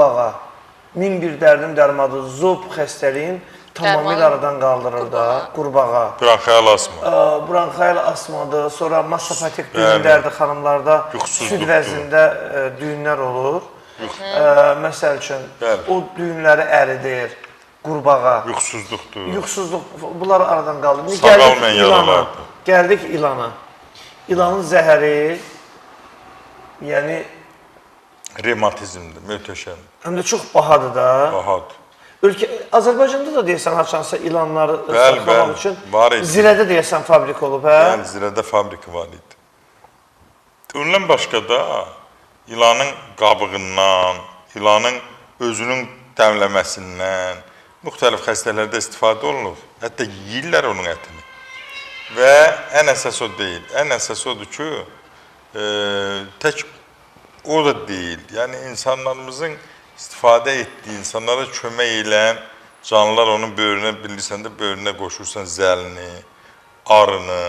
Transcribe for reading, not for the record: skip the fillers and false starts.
Bağa, min bir dərdim dərmadı, zob xəstəliyin tamamilə aradan qaldırır da, qurbağa. Bronxial asma. Bronxial asmadır, sonra massapatik düyünlərdir xanımlarda, süd vəznində düyünlər olur. Məsəl üçün, o düyünləri əridir, qurbağa. Yuxusuzluqdur. Yuxusuzluq, bunlar aradan qaldırır. Sağalmayan yaralardır. Gəldik ilana. İlanın zəhəri, yəni Revmatizmdir, möhtəşəm. həm də çox bahadır da. Bahadır. Azərbaycanda da deyəsən haçansa ilanları saxlamaq üçün var idi. Zirədə deyəsən fabrik olub, hə? Yəni, Zirədə fabrika var idi. Ondan başqa da ilanın qabığından, ilanın özünün dəmləməsindən müxtəlif xəstələrdə istifadə olunur. Hətta yeyirlər onun ətini. Və ən əsas o deyil. Ən əsas odur ki, tək o da deyil. Yəni, insanlarımızın istifadə etdiyi, insanlara kömək edən canlılar onun böyrünə, bilirsən də, böyrünə qoşursan zəlini, arını,